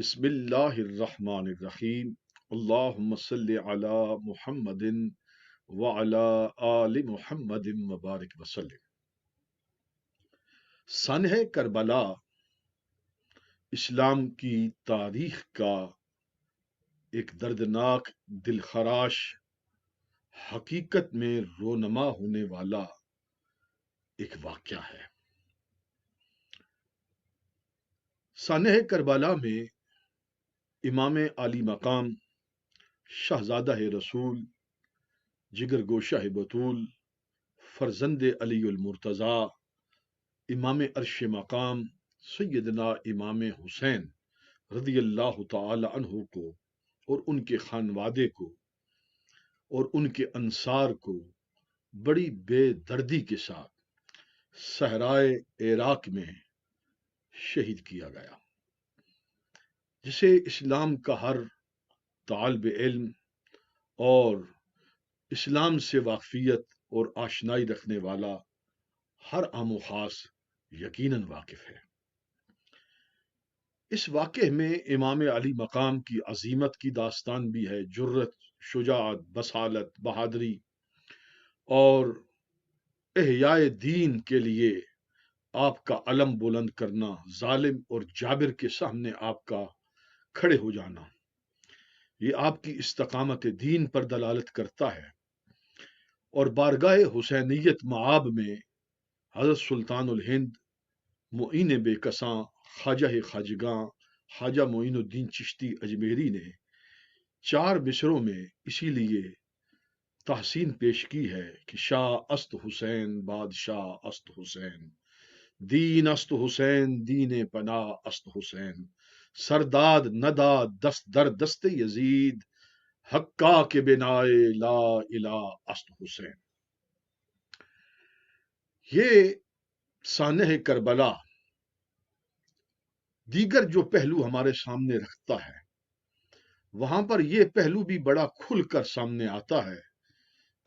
بسم اللہ الرحمن الرحیم اللہم صلی علی محمد وعلی آل محمد وبارک وسلم۔ سانحہ کربلا اسلام کی تاریخ کا ایک دردناک دلخراش حقیقت میں رونما ہونے والا ایک واقعہ ہے۔ سانحہ کربلا میں امام علی مقام شہزادہ رسول جگر گوشہ بطول فرزند علی المرتضیٰ امام عرش مقام سیدنا امام حسین رضی اللہ تعالی عنہ کو اور ان کے خانوادے کو اور ان کے انصار کو بڑی بے دردی کے ساتھ صحرائے عراق میں شہید کیا گیا، جسے اسلام کا ہر طالب علم اور اسلام سے واقفیت اور آشنائی رکھنے والا ہر عام و خاص یقیناً واقف ہے۔ اس واقعے میں امام علی مقام کی عظیمت کی داستان بھی ہے، جرت، شجاعت، بصالت، بہادری اور احیاء دین کے لیے آپ کا علم بلند کرنا، ظالم اور جابر کے سامنے آپ کا کھڑے ہو جانا، یہ آپ کی استقامت دین پر دلالت کرتا ہے۔ اور بارگاہ حسینیت معاب میں حضرت سلطان الہند معین بے کساں خواجہ خواجگاں خواجہ معین الدین چشتی اجمیری نے 4 مصروں میں اسی لیے تحسین پیش کی ہے کہ شاہ است حسین بادشاہ است حسین، دین است حسین دین پناہ است حسین، سرداد نداد دست در دست یزید، حقا کے بنائے لا الہ است حسین۔ یہ سانحہ کربلا دیگر جو پہلو ہمارے سامنے رکھتا ہے، وہاں پر یہ پہلو بھی بڑا کھل کر سامنے آتا ہے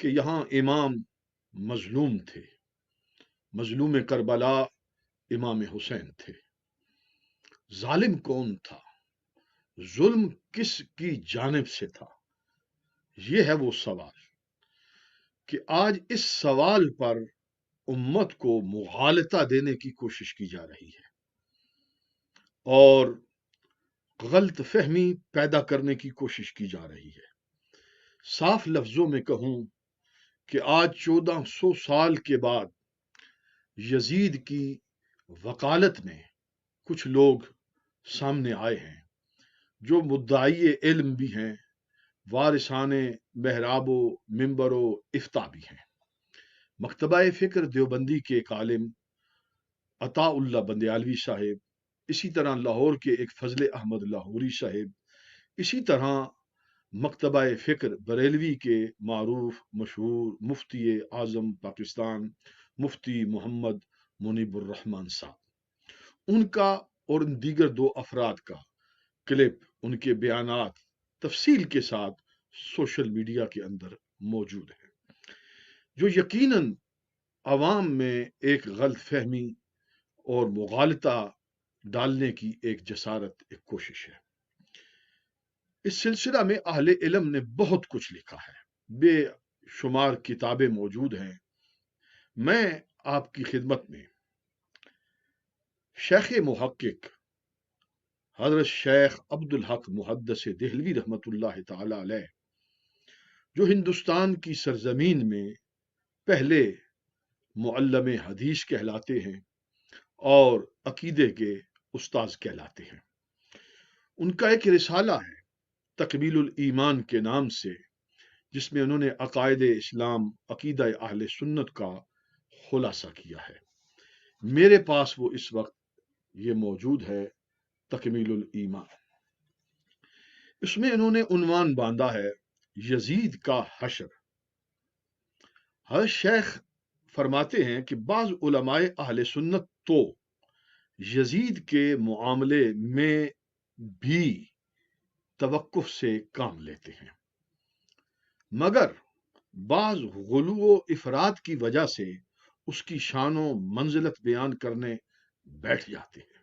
کہ یہاں امام مظلوم تھے، مظلوم کربلا امام حسین تھے۔ ظالم کون تھا؟ ظلم کس کی جانب سے تھا؟ یہ ہے وہ سوال کہ آج اس سوال پر امت کو مغالطہ دینے کی کوشش کی جا رہی ہے اور غلط فہمی پیدا کرنے کی کوشش کی جا رہی ہے۔ صاف لفظوں میں کہوں کہ آج 1400 سال کے بعد یزید کی وکالت میں کچھ لوگ سامنے آئے ہیں جو مدعی علم بھی ہیں، وارثان محراب و منبر و افتاء بھی ہیں۔ مکتبہ فکر دیوبندی کے ایک عالم عطا اللہ بندیالوی صاحب، اسی طرح لاہور کے ایک فضل احمد لاہوری صاحب، اسی طرح مکتبہ فکر بریلوی کے معروف مشہور مفتی اعظم پاکستان مفتی محمد منیب الرحمن صاحب، ان کا اور ان دیگر 2 افراد کا کلپ، ان کے بیانات تفصیل کے ساتھ سوشل میڈیا کے اندر موجود ہے، جو یقیناً عوام میں ایک غلط فہمی اور مغالطہ ڈالنے کی ایک جسارت، ایک کوشش ہے۔ اس سلسلہ میں اہل علم نے بہت کچھ لکھا ہے، بے شمار کتابیں موجود ہیں۔ میں آپ کی خدمت میں شیخ محقق حضرت شیخ عبدالحق محدث دہلوی رحمۃ اللہ تعالی علیہ، جو ہندوستان کی سرزمین میں پہلے معلم حدیث کہلاتے ہیں اور عقیدے کے استاذ کہلاتے ہیں، ان کا ایک رسالہ ہے تکمیل الایمان کے نام سے، جس میں انہوں نے عقائد اسلام، عقیدہ اہل سنت کا خلاصہ کیا ہے۔ میرے پاس وہ اس وقت یہ موجود ہے، تکمیل الایمان۔ اس میں انہوں نے عنوان باندھا ہے یزید کا حشر۔ حضرت شیخ فرماتے ہیں کہ بعض علماء اہل سنت تو یزید کے معاملے میں بھی توقف سے کام لیتے ہیں، مگر بعض غلو و افراد کی وجہ سے اس کی شان و منزلت بیان کرنے بیٹھ جاتے ہیں۔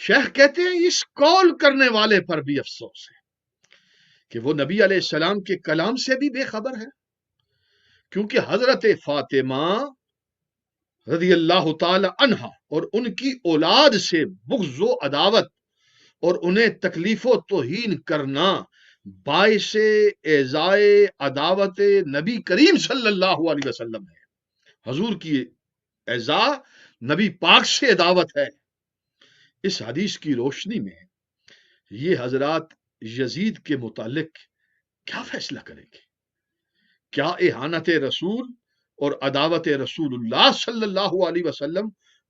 شیخ کہتے ہیں اس قول کرنے والے پر بھی افسوس ہے کہ وہ نبی علیہ السلام کے کلام سے بھی بے خبر ہے، کیونکہ حضرت فاطمہ رضی اللہ تعالی عنہا اور ان کی اولاد سے بغض و عداوت اور انہیں تکلیف و توہین کرنا باعث ایذائے عداوت نبی کریم صلی اللہ علیہ وسلم ہے۔ حضور کی ایذا نبی پاک سے عداوت ہے۔ اس حدیث کی روشنی میں یہ حضرات یزید کے متعلق کیا فیصلہ کریں گے؟ کیا اہانت رسول اور عداوت رسول اللہ صلی اللہ علیہ وسلم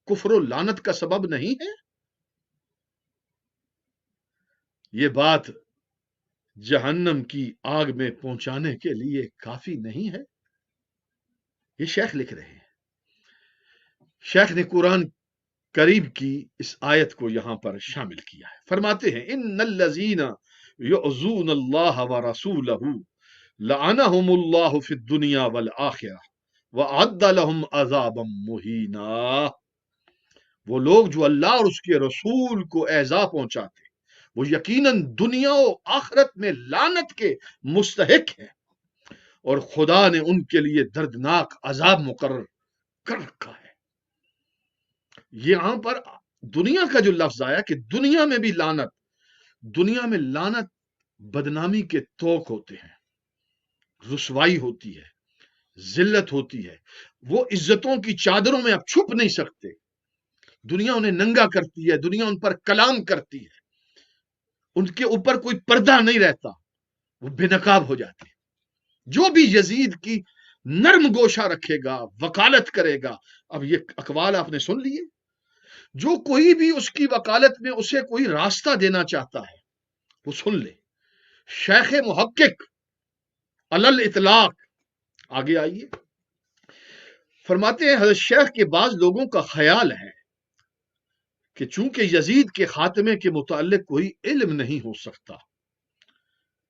کفر و لعنت کا سبب نہیں ہے؟ یہ بات جہنم کی آگ میں پہنچانے کے لیے کافی نہیں ہے؟ یہ شیخ لکھ رہے ہیں۔ شیخ نے قرآن کریم کی اس آیت کو یہاں پر شامل کیا ہے۔ فرماتے ہیں ان الذین یعظون اللہ ورسولہ لعنہم اللہ فی الدنیا والآخرہ وأعد لهم عذابا مہینا۔ وہ لوگ جو اللہ اور اس کے رسول کو ایذا پہنچاتے وہ یقیناً دنیا و آخرت میں لعنت کے مستحق ہیں، اور خدا نے ان کے لیے دردناک عذاب مقرر کر رکھا ہے۔ یہاں پر دنیا کا جو لفظ آیا کہ دنیا میں بھی لعنت، دنیا میں لعنت بدنامی کے توق ہوتے ہیں، رسوائی ہوتی ہے، ذلت ہوتی ہے، وہ عزتوں کی چادروں میں اب چھپ نہیں سکتے، دنیا انہیں ننگا کرتی ہے، دنیا ان پر کلام کرتی ہے، ان کے اوپر کوئی پردہ نہیں رہتا، وہ بے نقاب ہو جاتے ہیں۔ جو بھی یزید کی نرم گوشہ رکھے گا، وکالت کرے گا، اب یہ اقوال آپ نے سن لیے، جو کوئی بھی اس کی وکالت میں اسے کوئی راستہ دینا چاہتا ہے وہ سن لے۔ شیخ محقق علل اطلاق آگے آئیے، فرماتے ہیں حضرت شیخ کے بعض لوگوں کا خیال ہے کہ چونکہ یزید کے خاتمے کے متعلق کوئی علم نہیں ہو سکتا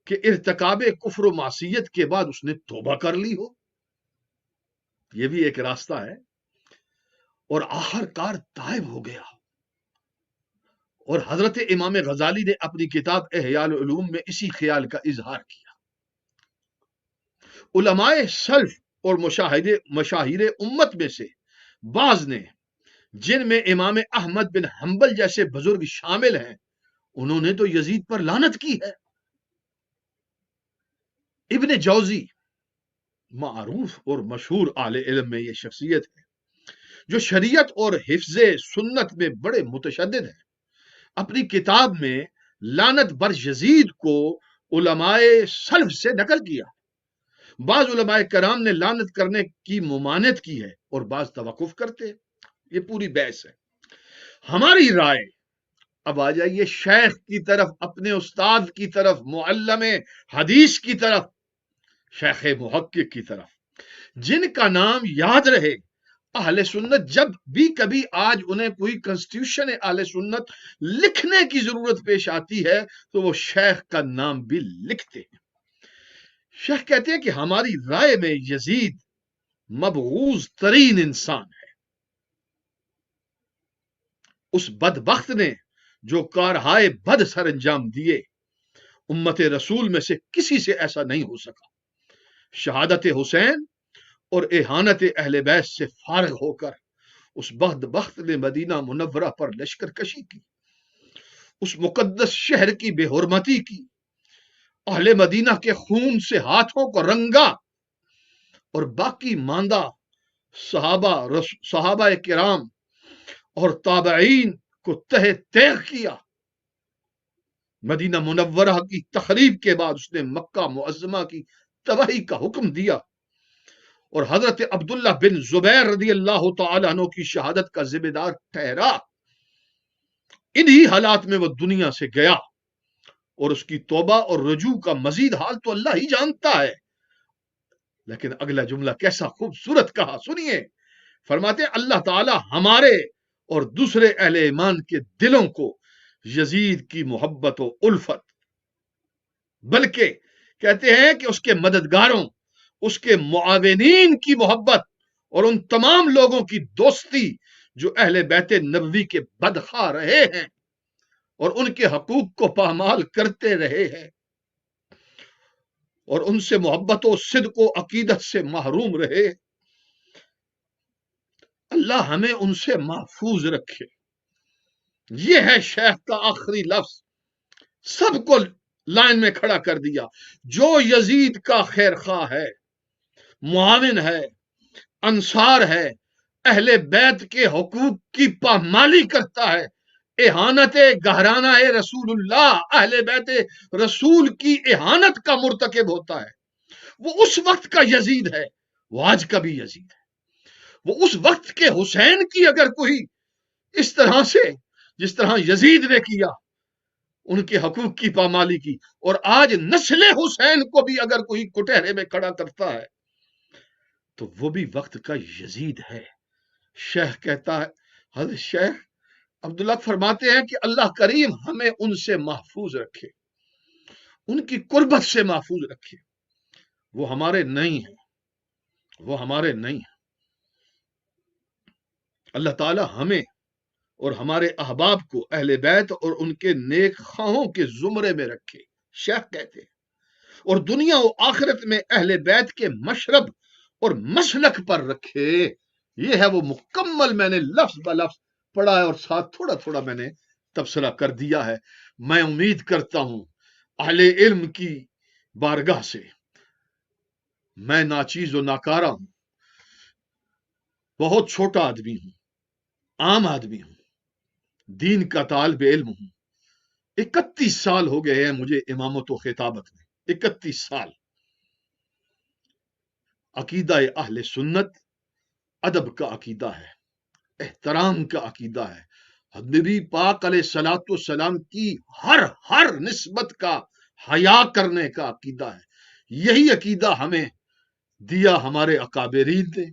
کہ ارتکاب کفر و معصیت کے بعد اس نے توبہ کر لی ہو، یہ بھی ایک راستہ ہے، اور آخر کار تائب ہو گیا۔ اور حضرت امام غزالی نے اپنی کتاب احیاء العلوم میں اسی خیال کا اظہار کیا۔ علماء سلف اور مشاہیر امت میں سے بعض نے، جن میں امام احمد بن حنبل جیسے بزرگ شامل ہیں، انہوں نے تو یزید پر لعنت کی ہے۔ ابن جوزی معروف اور مشہور اہل علم میں یہ شخصیت ہے جو شریعت اور حفظ سنت میں بڑے متشدد ہیں، اپنی کتاب میں لعنت بر یزید کو علماء سلف سے نقل کیا۔ بعض علماء کرام نے لعنت کرنے کی ممانعت کی ہے اور بعض توقف کرتے ہیں۔ یہ پوری بحث ہے۔ ہماری رائے، اب آ جائیے شیخ کی طرف، اپنے استاد کی طرف، معلم حدیث کی طرف، شیخ محقق کی طرف، جن کا نام یاد رہے۔ اہل سنت جب بھی کبھی آج انہیں کوئی کنسٹیٹیوشن اہل سنت لکھنے کی ضرورت پیش آتی ہے تو وہ شیخ کا نام بھی لکھتے ہیں۔ شیخ کہتے ہیں کہ ہماری رائے میں یزید مبغوض ترین انسان ہے۔ اس بدبخت نے جو کارہائے بد سر انجام دیے، امت رسول میں سے کسی سے ایسا نہیں ہو سکا۔ شہادت حسین اور اہانت اہل بیت سے فارغ ہو کر اس بدبخت نے مدینہ منورہ پر لشکر کشی کی، اس مقدس شہر کی بے حرمتی کی، اہل مدینہ کے خون سے ہاتھوں کو رنگا، اور باقی ماندہ صحابہ کرام اور تابعین کو تہہ تیغ کیا۔ مدینہ منورہ کی تخریب کے بعد اس نے مکہ معظمہ کی تباہی کا حکم دیا، اور حضرت عبداللہ بن زبیر رضی اللہ تعالیٰ عنہ کی شہادت کا ذمہ دار ٹھہرا۔ انہی حالات میں وہ دنیا سے گیا، اور اس کی توبہ اور رجوع کا مزید حال تو اللہ ہی جانتا ہے۔ لیکن اگلا جملہ کیسا خوبصورت کہا، سنیے۔ فرماتے ہیں اللہ تعالیٰ ہمارے اور دوسرے اہل ایمان کے دلوں کو یزید کی محبت و الفت، بلکہ کہتے ہیں کہ اس کے مددگاروں، اس کے معاونین کی محبت اور ان تمام لوگوں کی دوستی جو اہل بیت نبوی کے بدخواہ رہے ہیں، اور ان کے حقوق کو پامال کرتے رہے ہیں اور ان سے محبت و صدق و عقیدت سے محروم رہے، اللہ ہمیں ان سے محفوظ رکھے۔ یہ ہے شیخ کا آخری لفظ، سب کو لائن میں کھڑا کر دیا۔ جو یزید کا خیر خواہ ہے، معاون ہے، انصار ہے، اہل بیت کے حقوق کی پامالی کرتا ہے، اہانت گہرانہ رسول اللہ، اہل بیت رسول کی اہانت کا مرتکب ہوتا ہے، وہ اس وقت کا یزید ہے، وہ آج کا بھی یزید ہے۔ وہ اس وقت کے حسین کی اگر کوئی اس طرح سے جس طرح یزید نے کیا، ان کے حقوق کی پامالی کی، اور آج نسل حسین کو بھی اگر کوئی کٹہرے میں کھڑا کرتا ہے تو وہ بھی وقت کا یزید ہے۔ شیخ کہتا ہے، حضرت شیخ عبداللہ فرماتے ہیں کہ اللہ کریم ہمیں ان سے محفوظ رکھے، ان کی قربت سے محفوظ رکھے۔ وہ ہمارے نہیں ہیں، وہ ہمارے نہیں ہیں۔ اللہ تعالی ہمیں اور ہمارے احباب کو اہل بیت اور ان کے نیک خواہوں کے زمرے میں رکھے، شیخ کہتے ہیں، اور دنیا و آخرت میں اہل بیت کے مشرب اور مسلک پر رکھے۔ یہ ہے وہ مکمل، میں نے لفظ بہ لفظ پڑھا ہے اور ساتھ تھوڑا تھوڑا میں نے تبصرہ کر دیا ہے۔ میں امید کرتا ہوں اہل علم کی بارگاہ سے، میں ناچیز و ناکارہ ہوں، بہت چھوٹا آدمی ہوں، عام آدمی ہوں، دین کا طالب علم ہوں۔ 31 سال ہو گئے ہیں مجھے امامت و خطابت میں، 31 سال۔ عقیدہ اہل سنت ادب کا عقیدہ ہے، احترام کا عقیدہ ہے، نبی پاک علیہ الصلوۃ والسلام کی ہر نسبت کا حیا کرنے کا عقیدہ ہے۔ یہی عقیدہ ہمیں دیا ہمارے اکابرین نے،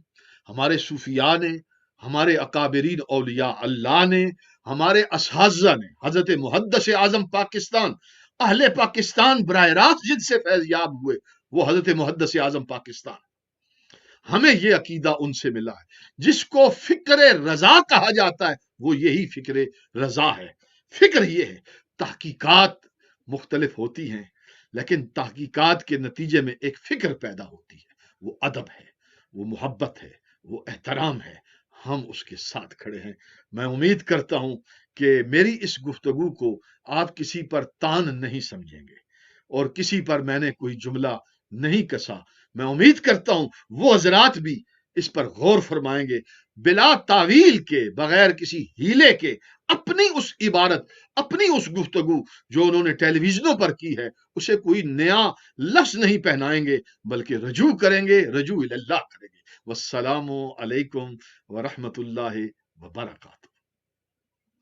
ہمارے صوفیاء نے، ہمارے اکابرین اولیاء اللہ نے، ہمارے اساتذہ نے، حضرت محدث اعظم پاکستان، اہل پاکستان براہ راست جن سے فیض یاب ہوئے وہ حضرت محدث اعظم پاکستان۔ ہمیں یہ عقیدہ ان سے ملا ہے۔ جس کو فکر رضا کہا جاتا ہے وہ یہی فکر رضا ہے۔ فکر یہ ہے، تحقیقات مختلف ہوتی ہیں لیکن تحقیقات کے نتیجے میں ایک فکر پیدا ہوتی ہے، وہ ادب ہے، وہ محبت ہے، وہ احترام ہے۔ ہم اس کے ساتھ کھڑے ہیں۔ میں امید کرتا ہوں کہ میری اس گفتگو کو آپ کسی پر تان نہیں سمجھیں گے اور کسی پر میں نے کوئی جملہ نہیں کسا۔ میں امید کرتا ہوں وہ حضرات بھی اس پر غور فرمائیں گے، بلا تعویل کے، بغیر کسی ہیلے کے، اپنی اس عبارت، اپنی اس گفتگو جو انہوں نے ٹیلی ویژنوں پر کی ہے اسے کوئی نیا لفظ نہیں پہنائیں گے بلکہ رجوع کریں گے، رجوع اللہ کریں گے۔ والسلام علیکم ورحمۃ اللہ وبرکاتہ۔